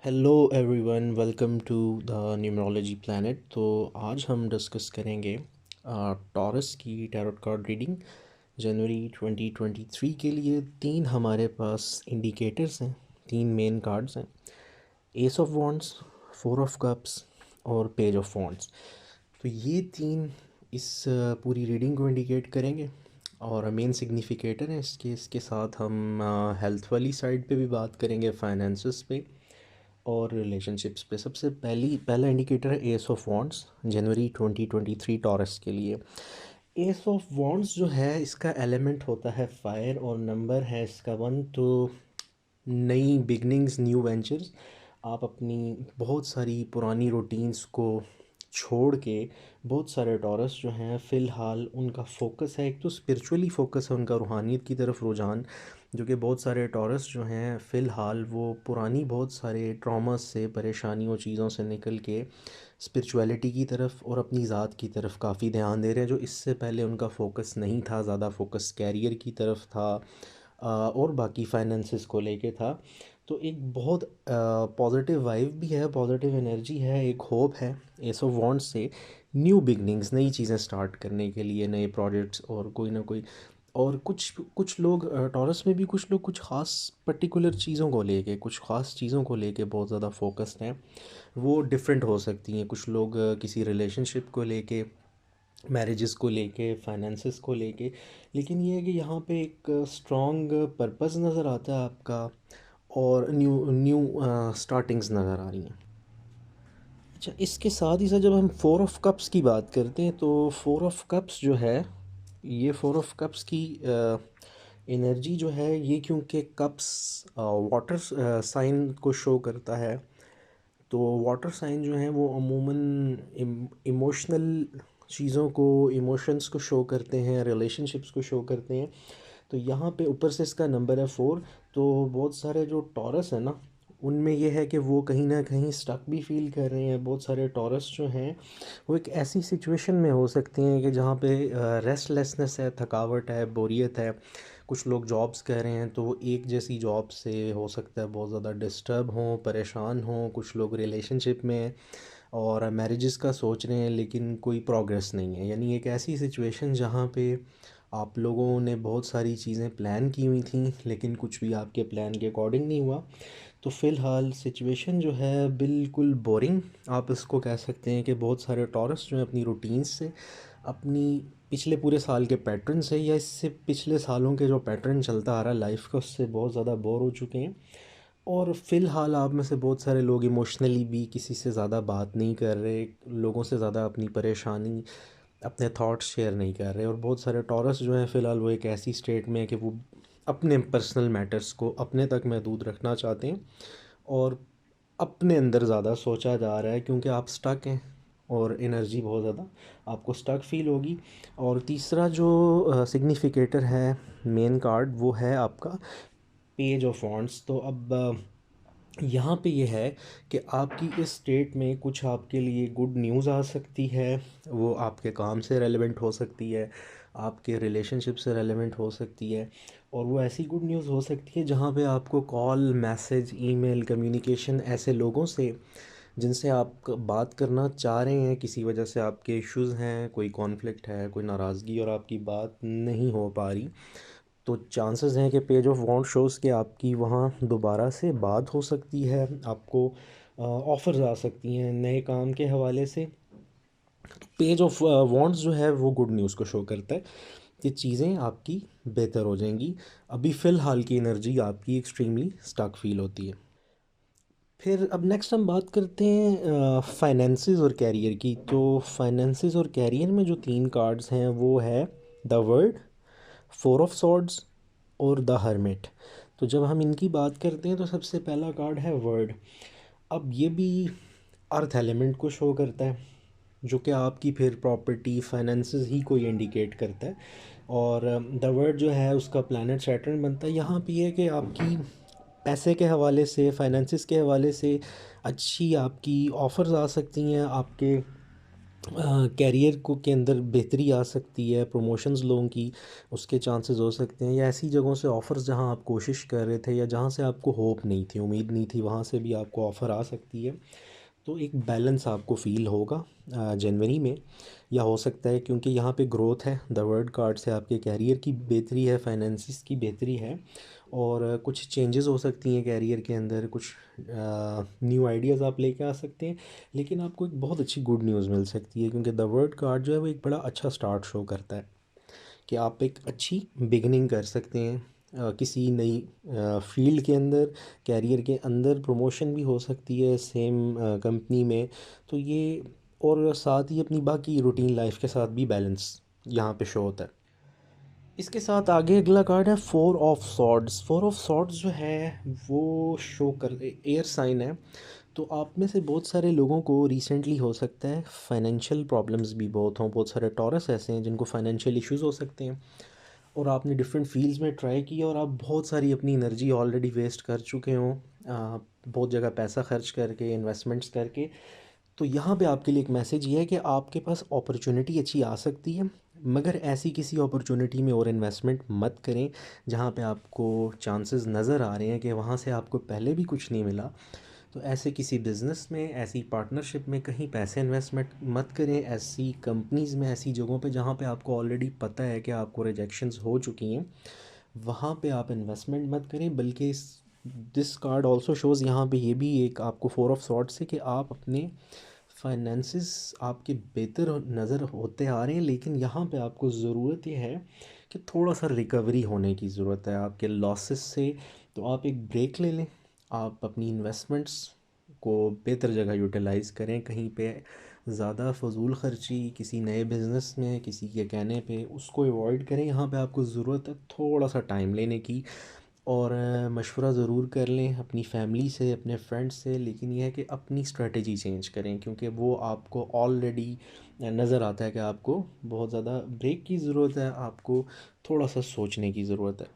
Hello everyone, welcome to the numerology planet. तो आज हम डिस्कस करेंगे टॉरस की टैरोट कार्ड रीडिंग जनवरी 2023 के लिए। तीन हमारे पास इंडिकेटर्स हैं, तीन मेन कार्ड्स हैं, S of wands, four of cups और पेज ऑफ वॉन्ड्स। तो ये तीन इस पूरी रीडिंग को इंडिकेट करेंगे और मेन सिग्निफिकेटर हैं इसके साथ हम हेल्थ वाली साइड पे भी बात करेंगे, फाइनेंसेस पे और रिलेशनशिप्स पे। सबसे पहला इंडिकेटर है S of wands January 2023 taurus के लिए। एस ऑफ वॉन्ड्स जो है इसका एलिमेंट होता है फायर और नंबर है इसका 1। तो नई बिगनिंग्स, न्यू वेंचर्स, आप अपनी बहुत सारी पुरानी रूटीन्स को छोड़ के, बहुत सारे टॉरस जो हैं फ़िलहाल उनका फोकस है, एक तो स्पिरिचुअली फोकस है उनका, रूहानियत की तरफ रुझान, जो कि बहुत सारे टॉरस जो हैं फ़िलहाल वो पुरानी बहुत सारे ट्रॉमा से, परेशानियों, चीज़ों से निकल के स्पिरिचुअलिटी की तरफ और अपनी ज़ात की तरफ काफ़ी ध्यान दे रहे हैं, जो इससे पहले उनका फोकस नहीं था। ज़्यादा फोकस कैरियर की तरफ था और बाकी फाइनेंसिस को लेके था। तो एक बहुत पॉजिटिव वाइब भी है, पॉजिटिव एनर्जी है, एक होप है एस ऑफ वॉन्ट्स से न्यू बिगनिंग्स, नई चीज़ें स्टार्ट करने के लिए, नए प्रोजेक्ट्स और कोई ना कोई। और कुछ कुछ लोग टॉरस में भी कुछ लोग कुछ ख़ास पर्टिकुलर चीज़ों को लेके, कुछ ख़ास चीज़ों को लेके बहुत ज़्यादा फोकस्ड हैं। वो डिफरेंट हो सकती हैं। कुछ लोग किसी रिलेशनशिप को लेके, मैरिजेस को लेके, फाइनेंसेस को लेके। लेकिन ये है कि यहाँ पे एक स्ट्रॉन्ग पर्पस नज़र आता है आपका और न्यू न्यू स्टार्टिंग्स नज़र आ रही हैं। अच्छा, इसके साथ ही साथ जब हम फोर ऑफ कप्स की बात करते हैं तो फोर ऑफ कप्स जो है, ये फोर ऑफ कप्स की एनर्जी जो है, ये क्योंकि कप्स वाटर साइन को शो करता है, तो वाटर साइन जो है वो अमूमन इमोशनल चीज़ों को, इमोशंस को शो करते हैं, रिलेशनशिप्स को शो करते हैं। तो यहाँ पे ऊपर से इसका नंबर है 4। तो बहुत सारे जो टॉरस है ना, उनमें ये है कि वो कहीं ना कहीं स्टक भी फील कर रहे हैं। बहुत सारे टॉरस जो हैं वो एक ऐसी सिचुएशन में हो सकते हैं कि जहाँ पे रेस्टलेसनेस है, थकावट है, बोरियत है। कुछ लोग जॉब्स कर रहे हैं तो वो एक जैसी जॉब से हो सकता है बहुत ज़्यादा डिस्टर्ब हों, परेशान हों। कुछ लोग रिलेशनशिप में और मैरिजेस का सोच रहे हैं लेकिन कोई प्रोग्रेस नहीं है। यानी एक ऐसी सिचुएशन जहाँ पे आप लोगों ने बहुत सारी चीज़ें प्लान की हुई थी लेकिन कुछ भी आपके प्लान के अकॉर्डिंग नहीं हुआ। तो फ़िलहाल सिचुएशन जो है बिल्कुल बोरिंग आप इसको कह सकते हैं। कि बहुत सारे टॉरस जो हैं अपनी रूटीन्स से, अपनी पिछले पूरे साल के पैटर्न से, या इससे पिछले सालों के जो पैटर्न चलता आ रहा है लाइफ का, उससे बहुत ज़्यादा बोर हो चुके हैं। और फ़िलहाल आप में से बहुत सारे लोग इमोशनली भी किसी से ज़्यादा बात नहीं कर रहे, लोगों से ज़्यादा अपनी परेशानी, अपने थॉट्स शेयर नहीं कर रहे। और बहुत सारे टॉरस जो हैं फ़िलहाल वो एक ऐसी स्टेट में है कि वो अपने पर्सनल मैटर्स को अपने तक महदूद रखना चाहते हैं और अपने अंदर ज़्यादा सोचा जा रहा है, क्योंकि आप स्टक हैं और एनर्जी बहुत ज़्यादा आपको स्टक फील होगी। और तीसरा जो सिग्निफिकेटर है, मेन कार्ड, वो है आपका पेज ऑफ वॉन्ड्स। तो अब यहाँ पे ये है कि आपकी इस स्टेट में कुछ आपके लिए गुड न्यूज़ आ सकती है। वो आपके काम से रेलेवेंट हो सकती है, आपके रिलेशनशिप से रेलेवेंट हो सकती है। और वो ऐसी गुड न्यूज़ हो सकती है जहाँ पे आपको कॉल, मैसेज, ईमेल, कम्युनिकेशन ऐसे लोगों से जिनसे आप बात करना चाह रहे हैं, किसी वजह से आपके इश्यूज़ हैं, कोई कॉन्फ्लिक्ट है, कोई नाराज़गी और आपकी बात नहीं हो पा रही, तो चांसेस हैं कि पेज ऑफ वॉन्ड शोज़ कि आपकी वहाँ दोबारा से बात हो सकती है। आपको ऑफ़र्स आ सकती हैं नए काम के हवाले से। पेज ऑफ वॉन्ड्स जो है वो गुड न्यूज़ को शो करता है कि चीज़ें आपकी बेहतर हो जाएंगी। अभी फ़िलहाल की एनर्जी आपकी एक्सट्रीमली स्टक फील होती है। फिर अब नेक्स्ट हम बात करते हैं फाइनेंसेस और कैरियर की। तो फाइनेंसेस और कैरियर में जो तीन कार्ड्स हैं वो है the world, four of swords और द हर्मिट। तो जब हम इनकी बात करते हैं तो सबसे पहला कार्ड है वर्ड। अब ये भी अर्थ एलिमेंट को शो करता है, जो कि आपकी फिर प्रॉपर्टी, फाइनेंसेस ही को इंडिकेट करता है। और द वर्ड जो है उसका प्लैनेट सैटर्न बनता है। यहाँ पे ये है कि आपकी पैसे के हवाले से, फाइनेंसिस के हवाले से अच्छी आपकी ऑफ़र्स आ सकती हैं, आपके कैरियर को के अंदर बेहतरी आ सकती है, प्रमोशंस लोगों की उसके चांसेस हो सकते हैं, या ऐसी जगहों से ऑफ़र्स जहां आप कोशिश कर रहे थे या जहां से आपको होप नहीं थी, उम्मीद नहीं थी, वहां से भी आपको ऑफ़र आ सकती है। तो एक बैलेंस आपको फ़ील होगा जनवरी में, या हो सकता है क्योंकि यहाँ पे ग्रोथ है, द वर्ड कार्ड से आपके कैरियर की बेहतरी है, फाइनेंसिस की बेहतरी है, और कुछ चेंजेस हो सकती हैं कैरियर के अंदर, कुछ न्यू आइडियाज़ आप लेके आ सकते हैं। लेकिन आपको एक बहुत अच्छी गुड न्यूज़ मिल सकती है, क्योंकि द वर्ड कार्ड जो है वो एक बड़ा अच्छा स्टार्ट शो करता है कि आप एक अच्छी बिगिनिंग कर सकते हैं किसी नई फील्ड के अंदर, कैरियर के अंदर प्रमोशन भी हो सकती है सेम कंपनी में। तो ये, और साथ ही अपनी बाकी रूटीन लाइफ के साथ भी बैलेंस यहाँ पे शो होता है। इसके साथ आगे अगला कार्ड है four of swords. Four of swords जो है वो शो कर एयर साइन है। तो आप में से बहुत सारे लोगों को रिसेंटली हो सकता है फाइनेंशियल प्रॉब्लम्स भी बहुत हों, बहुत सारे टॉरस ऐसे हैं जिनको फाइनेंशियल इश्यूज हो सकते हैं, और आपने डिफरेंट फील्ड्स में ट्राई किया और आप बहुत सारी अपनी एनर्जी ऑलरेडी वेस्ट कर चुके हों, बहुत जगह पैसा खर्च करके, इन्वेस्टमेंट्स करके। तो यहाँ पे आपके लिए एक मैसेज ये है कि आपके पास अपॉर्चुनिटी अच्छी आ सकती है, मगर ऐसी किसी अपॉर्चुनिटी में और इन्वेस्टमेंट मत करें जहाँ पे आपको चांसेस नज़र आ रहे हैं कि वहाँ से आपको पहले भी कुछ नहीं मिला। तो ऐसे किसी बिज़नेस में, ऐसी पार्टनरशिप में कहीं पैसे इन्वेस्टमेंट मत करें, ऐसी कंपनीज़ में, ऐसी जगहों पे जहाँ पे आपको ऑलरेडी पता है कि आपको रिजेक्शंस हो चुकी हैं, वहाँ पे आप इन्वेस्टमेंट मत करें। बल्कि दिस कार्ड ऑल्सो शोज़ यहाँ पे ये भी एक आपको फोर ऑफ सॉर्ट्स है कि आप अपने फाइनेंसिस आपके बेहतर नज़र होते आ रहे हैं, लेकिन यहाँ पे आपको ज़रूरत ये है कि थोड़ा सा रिकवरी होने की ज़रूरत है आपके लॉसेस से। तो आप एक ब्रेक ले लें, आप अपनी इन्वेस्टमेंट्स को बेहतर जगह यूटिलाइज़ करें, कहीं पे ज़्यादा फजूल खर्ची किसी नए बिज़नेस में किसी के कहने पे उसको अवॉइड करें। यहाँ पे आपको ज़रूरत है थोड़ा सा टाइम लेने की, और मशवरा ज़रूर कर लें अपनी फैमिली से, अपने फ्रेंड्स से, लेकिन यह है कि अपनी स्ट्रेटजी चेंज करें, क्योंकि वो आपको ऑलरेडी नज़र आता है कि आपको बहुत ज़्यादा ब्रेक की ज़रूरत है, आपको थोड़ा सा सोचने की ज़रूरत है।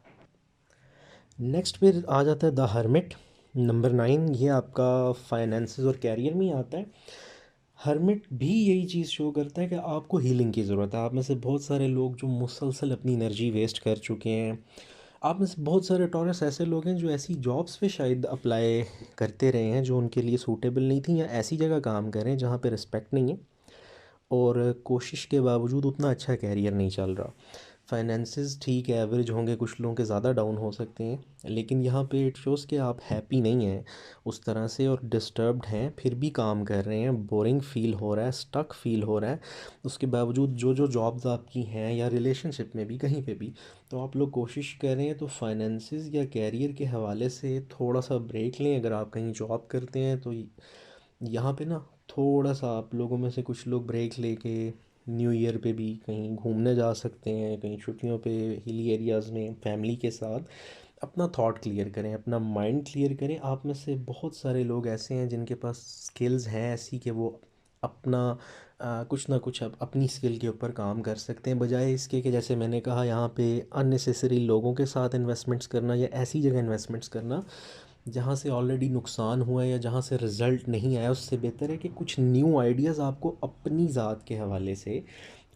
नेक्स्ट फिर आ जाता है द हर्मिट, नंबर 9। ये आपका फाइनेंसेस और कैरियर में ही आता है। हर्मिट भी यही चीज़ शो करता है कि आपको हीलिंग की ज़रूरत है। आप में से बहुत सारे लोग जो मुसलसल अपनी एनर्जी वेस्ट कर चुके हैं, आप में से बहुत सारे टॉरस ऐसे लोग हैं जो ऐसी जॉब्स पे शायद अप्लाई करते रहे हैं जो उनके लिए सूटेबल नहीं थी, या ऐसी जगह काम कर रहे हैं जहाँ पे रिस्पेक्ट नहीं है, और कोशिश के बावजूद उतना अच्छा कैरियर नहीं चल रहा। फाइनेंसेस ठीक है, एवरेज होंगे, कुछ लोगों के ज़्यादा डाउन हो सकते हैं, लेकिन यहाँ पे इट शोज़ कि आप हैप्पी नहीं हैं उस तरह से, और डिस्टर्ब्ड हैं, फिर भी काम कर रहे हैं, बोरिंग फील हो रहा है, स्टक फील हो रहा है। उसके बावजूद जो जो जॉब्स आपकी हैं, या रिलेशनशिप में भी कहीं पे भी, तो आप लोग कोशिश कर रहे हैं। तो फाइनेंसेस या कैरियर के हवाले से थोड़ा सा ब्रेक लें। अगर आप कहीं जॉब करते हैं तो यहाँ पे ना थोड़ा सा आप लोगों में से कुछ लोग ब्रेक लेके न्यू ईयर पे भी कहीं घूमने जा सकते हैं, कहीं छुट्टियों पे हिली एरियाज़ में फैमिली के साथ। अपना थॉट क्लियर करें, अपना माइंड क्लियर करें। आप में से बहुत सारे लोग ऐसे हैं जिनके पास स्किल्स हैं ऐसी कि वो अपना कुछ ना कुछ अपनी स्किल के ऊपर काम कर सकते हैं, बजाय इसके कि जैसे मैंने कहा यहाँ पे अननेसेसरी लोगों के साथ इन्वेस्टमेंट्स करना, या ऐसी जगह इन्वेस्टमेंट्स करना जहाँ से ऑलरेडी नुकसान हुआ है या जहाँ से रिज़ल्ट नहीं आया। उससे बेहतर है कि कुछ न्यू आइडियाज़ आपको अपनी ज़ात के हवाले से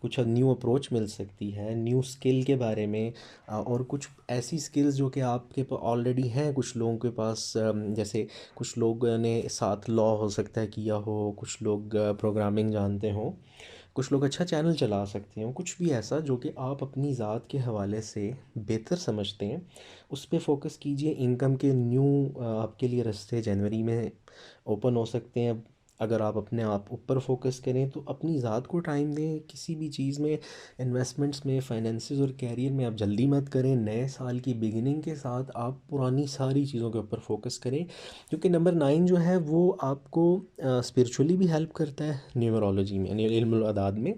कुछ न्यू अप्रोच मिल सकती है, न्यू स्किल के बारे में, और कुछ ऐसी स्किल्स जो कि आपके ऑलरेडी हैं कुछ लोगों के पास। जैसे कुछ लोगों ने साथ लॉ हो सकता है किया हो, कुछ लोग प्रोग्रामिंग जानते हों, कुछ लोग अच्छा चैनल चला सकते हैं, कुछ भी ऐसा जो कि आप अपनी ज़ात के हवाले से बेहतर समझते हैं, उस पे फोकस कीजिए। इनकम के न्यू आपके लिए रास्ते जनवरी में ओपन हो सकते हैं। अगर आप अपने आप ऊपर फोकस करें तो अपनी ज़ात को टाइम दें। किसी भी चीज़ में, इन्वेस्टमेंट्स में, फाइनेंसेस और कैरियर में आप जल्दी मत करें। नए साल की बिगिनिंग के साथ आप पुरानी सारी चीज़ों के ऊपर फोकस करें, क्योंकि नंबर 9 जो है वो आपको स्पिरिचुअली भी हेल्प करता है न्यूमरोलॉजी में, यानी इल्मुल अदाद में,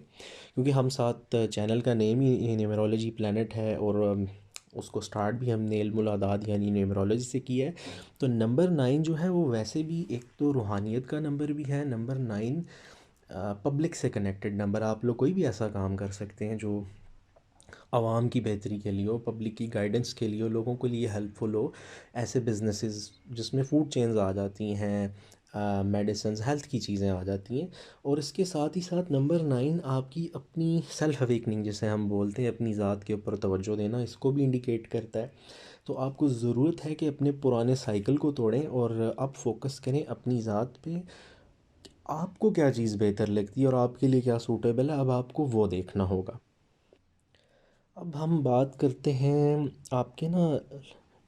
क्योंकि हम साथ चैनल का नेम ही न्यूमरोलॉजी प्लानट है, और उसको स्टार्ट भी हमने इल्मुल अदाद यानी न्यूमरोलॉजी से किया है। तो नंबर 9 जो है वो वैसे भी एक तो रूहानियत का नंबर भी है। नंबर 9 पब्लिक से कनेक्टेड नंबर, आप लोग कोई भी ऐसा काम कर सकते हैं जो आवाम की बेहतरी के लिए हो, पब्लिक की गाइडेंस के लिए हो, लोगों के लिए हेल्पफुल हो। ऐसे बिजनेसेस जिसमें फूड चेन्स आ जाती हैं, मेडिसिन, हेल्थ की चीज़ें आ जाती हैं। और इसके साथ ही साथ नंबर 9 आपकी अपनी सेल्फ अवेकनिंग जिसे हम बोलते हैं, अपनी ज़ात के ऊपर तवज्जो देना, इसको भी इंडिकेट करता है। तो आपको ज़रूरत है कि अपने पुराने साइकिल को तोड़ें और अब फोकस करें अपनी ज़ात पे। आपको क्या चीज़ बेहतर लगती है और आपके लिए क्या सूटेबल है, अब आपको वो देखना होगा। अब हम बात करते हैं आपके ना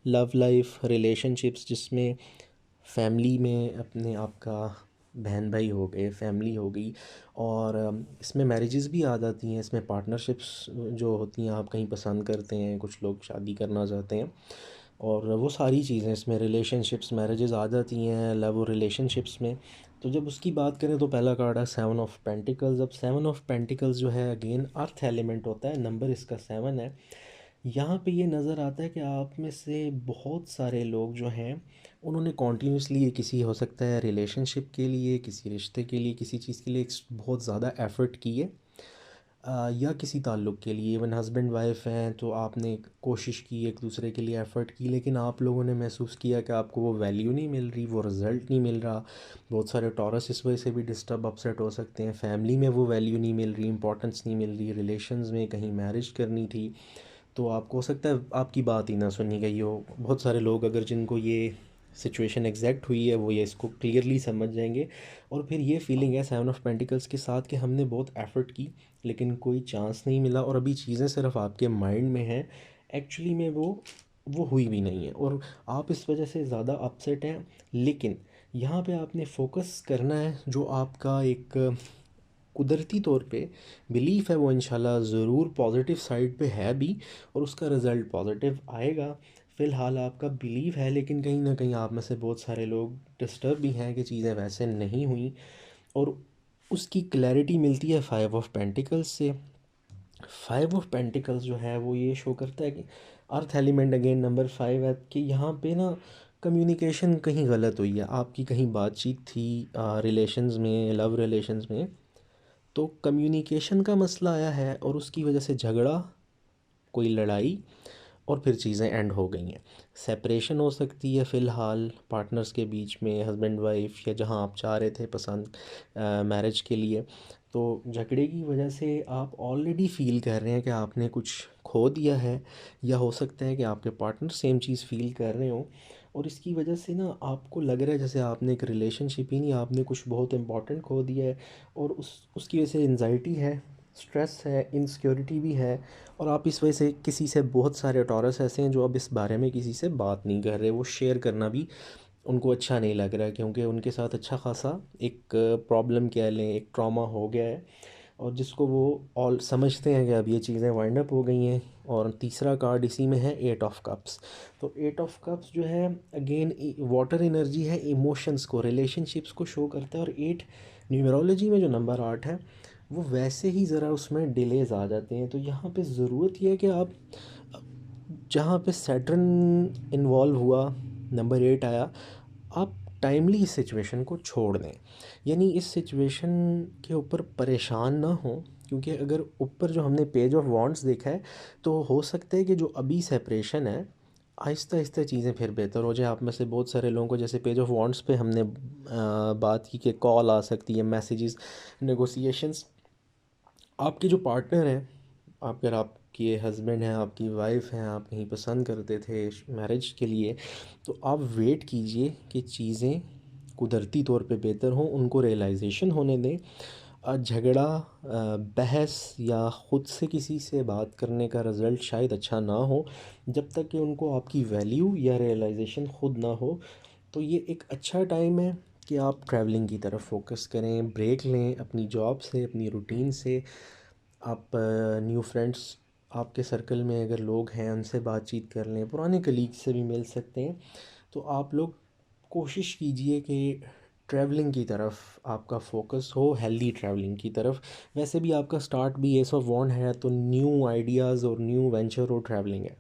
लव लाइफ, रिलेशनशिप्स, जिसमें फैमिली में अपने आपका बहन भाई हो गए, फैमिली हो गई, और इसमें मैरिजेस भी आ जाती हैं, इसमें पार्टनरशिप्स जो होती हैं, आप कहीं पसंद करते हैं, कुछ लोग शादी करना चाहते हैं, और वो सारी चीज़ें इसमें रिलेशनशिप्स, मैरिजेस आ जाती हैं लव और रिलेशनशिप्स में। तो जब उसकी बात करें तो पहला कार्ड है 7 ऑफ पेंटिकल्स। अब 7 ऑफ पेंटिकल्स जो है अगेन अर्थ एलिमेंट होता है, नंबर इसका 7 है। यहाँ पे ये नज़र आता है कि आप में से बहुत सारे लोग जो हैं उन्होंने कॉन्टीन्यूसली, ये किसी हो सकता है रिलेशनशिप के लिए, किसी रिश्ते के लिए, किसी चीज़ के लिए बहुत ज़्यादा एफ़र्ट किए, या किसी ताल्लुक़ के लिए, इवन हस्बैंड वाइफ हैं तो आपने कोशिश की, एक दूसरे के लिए एफ़र्ट की, लेकिन आप लोगों ने महसूस किया कि आपको वो वैल्यू नहीं मिल रही, वो रिज़ल्ट नहीं मिल रहा। बहुत सारे टॉरस इस वजह से भी डिस्टर्ब, अपसेट हो सकते हैं, फैमिली में वो वैल्यू नहीं मिल रही, इंपॉर्टेंस नहीं मिल रही, रिलेशंस में कहीं मैरिज करनी थी तो आपको हो सकता है आपकी बात ही ना सुनी गई हो। बहुत सारे लोग अगर जिनको ये सिचुएशन एग्जैक्ट हुई है वो ये इसको क्लियरली समझ जाएंगे। और फिर ये फीलिंग है 7 ऑफ पेंटिकल्स के साथ कि हमने बहुत एफ़र्ट की लेकिन कोई चांस नहीं मिला, और अभी चीज़ें सिर्फ आपके माइंड में हैं, एक्चुअली में वो हुई भी नहीं है, और आप इस वजह से ज़्यादा अपसेट हैं। लेकिन यहाँ पे आपने फोकस करना है, जो आपका एक कुदरती तौर पे बिलीफ है वो इंशाल्लाह ज़रूर पॉजिटिव साइड पे है भी, और उसका रिज़ल्ट पॉजिटिव आएगा। फ़िलहाल आपका बिलीव है, लेकिन कहीं ना कहीं आप में से बहुत सारे लोग डिस्टर्ब भी हैं कि चीज़ें वैसे नहीं हुई, और उसकी क्लैरिटी मिलती है 5 ऑफ पेंटिकल्स से। 5 ऑफ पेंटिकल्स जो है वो ये शो करता है कि अर्थ एलिमेंट अगेन नंबर 5 है, कि यहाँ पे ना कम्युनिकेशन कहीं गलत हुई है, आपकी कहीं बातचीत थी रिलेशंस में, लव रिलेशंस में, तो कम्युनिकेशन का मसला आया है और उसकी वजह से झगड़ा, कोई लड़ाई, और फिर चीज़ें एंड हो गई हैं। सेपरेशन हो सकती है फ़िलहाल पार्टनर्स के बीच में, हस्बैंड वाइफ, या जहां आप चाह रहे थे पसंद मैरिज के लिए। तो झगड़े की वजह से आप ऑलरेडी फ़ील कर रहे हैं कि आपने कुछ खो दिया है, या हो सकता है कि आपके पार्टनर सेम चीज़ फ़ील कर रहे हो, और इसकी वजह से ना आपको लग रहा है जैसे आपने एक रिलेशनशिप ही नहीं, आपने कुछ बहुत इंपॉर्टेंट खो दिया है, और उसकी वजह से एनजाइटी है, स्ट्रेस है, इनसिक्योरिटी भी है। और आप इस वजह से किसी से, बहुत सारे टॉरस ऐसे हैं जो अब इस बारे में किसी से बात नहीं कर रहे, वो शेयर करना भी उनको अच्छा नहीं लग रहा है, क्योंकि उनके साथ अच्छा खासा एक प्रॉब्लम कह लें, एक ट्रॉमा हो गया है, और जिसको वो ऑल समझते हैं कि अब ये चीज़ें वाइंड अप हो गई हैं। और तीसरा कार्ड इसी में है 8 ऑफ कप्स। तो 8 ऑफ कप्स जो है अगेन वाटर एनर्जी है, इमोशंस को, रिलेशनशिप्स को शो करता है, और 8 न्यूमरोलॉजी में जो नंबर 8 है वो वैसे ही ज़रा उसमें डिलेज आ जाते हैं। तो यहाँ पे ज़रूरत यह है कि आप जहाँ पे सैटर्न इन्वॉल्व हुआ, नंबर 8 आया, आप टाइमली इस सिचुएशन को छोड़ दें, यानी इस सिचुएशन के ऊपर परेशान ना हो। क्योंकि अगर ऊपर जो हमने पेज ऑफ वॉन्ड्स देखा है, तो हो सकता है कि जो अभी सेपरेशन है, आहिस्ता आहिस्ता चीज़ें फिर बेहतर हो जाए। आप में से बहुत सारे लोगों को, जैसे पेज ऑफ वॉन्ड्स पे हमने बात की कि कॉल आ सकती है, मैसेजेस, नेगोशिएशंस। आपके जो पार्टनर हैं, अगर आपके हस्बैंड हैं, आपकी वाइफ हैं, आप कहीं पसंद करते थे मैरिज के लिए, तो आप वेट कीजिए कि चीज़ें कुदरती तौर पे बेहतर हों, उनको रियलाइजेशन होने दें। झगड़ा, बहस, या ख़ुद से किसी से बात करने का रिज़ल्ट शायद अच्छा ना हो, जब तक कि उनको आपकी वैल्यू या रियलाइजेशन ख़ुद ना हो। तो ये एक अच्छा टाइम है कि आप ट्रैवलिंग की तरफ फोकस करें, ब्रेक लें अपनी जॉब से, अपनी रूटीन से। आप न्यू फ्रेंड्स, आपके सर्कल में अगर लोग हैं उनसे बातचीत कर लें, पुराने कलीग से भी मिल सकते हैं। तो आप लोग कोशिश कीजिए कि ट्रैवलिंग की तरफ आपका फोकस हो, हेल्दी ट्रैवलिंग की तरफ। वैसे भी आपका स्टार्ट भी एस ऑफ वॉन्ड है, तो न्यू आइडियाज़ और न्यू वेंचर और ट्रैवलिंग है।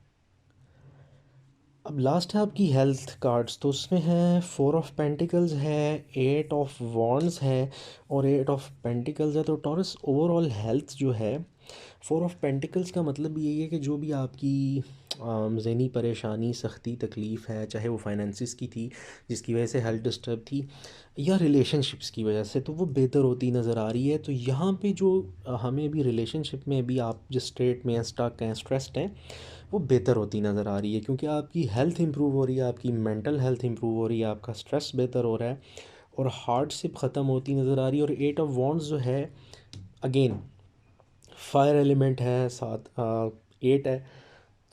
अब लास्ट है आपकी हेल्थ कार्ड्स, तो उसमें है 4 ऑफ पेंटिकल्स है, 8 ऑफ वॉन्ड्स है, और 8 ऑफ पेंटिकल्स है। तो टॉरस ओवरऑल हेल्थ जो है फोर ऑफ पेंटिकल्स का मतलब भी यही है कि जो भी आपकी ज़हनी परेशानी, सख्ती, तकलीफ़ है, चाहे वो फाइनेंसिस की थी जिसकी वजह से हेल्थ डिस्टर्ब थी, या रिलेशनशिप्स की वजह से, तो वो बेहतर होती नज़र आ रही है। तो यहाँ पे जो हमें अभी रिलेशनशिप में अभी आप जिस स्टेट में हैं, स्टक हैं, स्ट्रेस्ड हैं, वो बेहतर होती नज़र आ रही है, क्योंकि आपकी हेल्थ इंप्रूव हो रही है, आपकी मेंटल हेल्थ इंप्रूव हो रही है, आपका स्ट्रेस बेहतर हो रहा है और हार्डशिप ख़त्म होती नज़र आ रही है। और एट ऑफ वॉन्ड्स जो है, अगेन फायर एलिमेंट है, साथ एट है,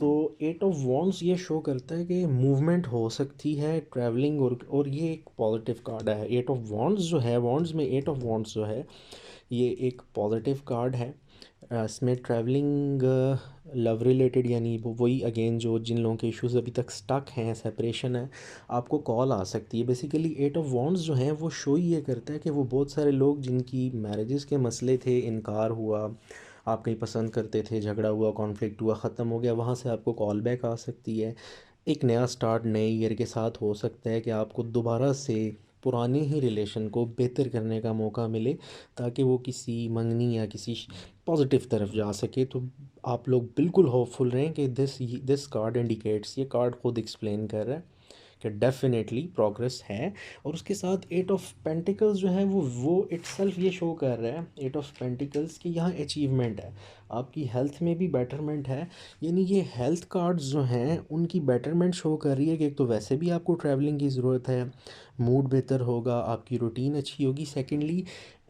तो एट ऑफ वॉन्ड्स ये शो करता है कि मूवमेंट हो सकती है, ट्रैवलिंग, और ये एक पॉजिटिव कार्ड है। एट ऑफ वॉन्ड्स जो है, वॉन्ड्स में एट ऑफ वॉन्ड्स जो है, ये एक पॉजिटिव कार्ड है। इसमें ट्रैवलिंग, लव रिलेटेड, यानी वो वही अगेन जो जिन लोगों के इश्यूज़ अभी तक स्टक हैं, सेपरेशन है, आपको कॉल आ सकती है। बेसिकली एट ऑफ वॉन्ड्स जो हैं वो शो ये करता है कि वो बहुत सारे लोग जिनकी मैरिजेस के मसले थे, इनकार हुआ, आप कहीं पसंद करते थे, झगड़ा हुआ, कॉन्फ्लिक्ट हुआ, ख़त्म हो गया, वहाँ से आपको कॉल बैक आ सकती है। एक नया स्टार्ट नए ईयर के साथ हो सकता है कि आपको दोबारा से पुराने ही रिलेशन को बेहतर करने का मौका मिले, ताकि वो किसी मंगनी या किसी पॉजिटिव तरफ जा सके। तो आप लोग बिल्कुल होपफुल रहें कि दिस कार्ड इंडिकेट्स, ये कार्ड खुद एक्सप्लेन कर रहा है कि डेफिनेटली प्रोग्रेस है। और उसके साथ एट ऑफ पेंटिकल्स जो है वो इटसेल्फ ये शो कर रहा है, एट ऑफ पेंटिकल्स की यहाँ अचीवमेंट है, आपकी हेल्थ में भी बेटरमेंट है। यानी ये हेल्थ कार्ड्स जो हैं उनकी बेटरमेंट शो कर रही है कि एक तो वैसे भी आपको ट्रैवलिंग की ज़रूरत है, मूड बेहतर होगा, आपकी रूटीन अच्छी होगी, सेकेंडली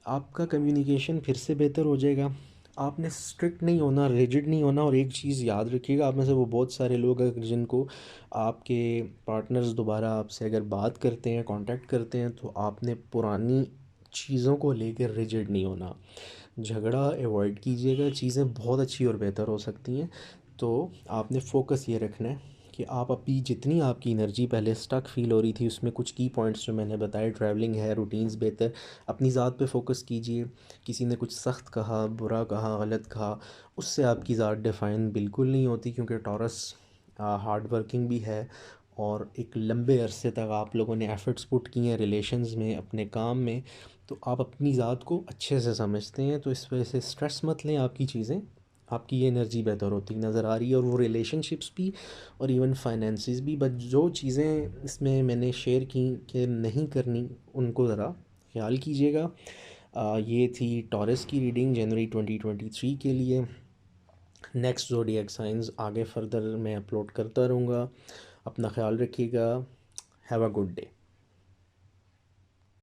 आपका कम्युनिकेशन फिर से बेहतर हो जाएगा, आपने स्ट्रिक्ट नहीं होना, रिजिड नहीं होना। और एक चीज़ याद रखिएगा, आप में से वो बहुत सारे लोग अगर जिनको आपके पार्टनर्स दोबारा आपसे अगर बात करते हैं, कांटेक्ट करते हैं, तो आपने पुरानी चीज़ों को लेकर रिजिड नहीं होना, झगड़ा अवॉइड कीजिएगा, चीज़ें बहुत अच्छी और बेहतर हो सकती हैं। तो आपने फोकस ये रखना है कि आप अभी जितनी आपकी एनर्जी पहले स्टक फील हो रही थी, उसमें कुछ की पॉइंट्स जो मैंने बताए, ट्रैवलिंग है, रूटीन्स बेहतर, अपनी ज़ात पे फोकस कीजिए। किसी ने कुछ सख्त कहा, बुरा कहा, गलत कहा, उससे आपकी ज़ात डिफ़ाइन बिल्कुल नहीं होती, क्योंकि टॉरस हार्ड वर्किंग भी है और एक लंबे अरसे तक आप लोगों ने एफ़र्ट्स पुट किए हैं रिलेशंस में, अपने काम में, तो आप अपनी ज़ात को अच्छे से समझते हैं। तो इस वजह से स्ट्रेस मत लें, आपकी चीज़ें, आपकी ये एनर्जी बेहतर होती नज़र आ रही है। और वो रिलेशनशिप्स भी और इवन फाइनेंसिस भी, बट जो चीज़ें इसमें मैंने शेयर की कि नहीं करनी, उनको ज़रा ख्याल कीजिएगा। ये थी टॉरस की रीडिंग जनवरी 2023 के लिए। नेक्स्ट ज़ोडिएक साइंस आगे फर्दर मैं अपलोड करता रहूँगा। अपना ख्याल रखिएगा। Have a good day.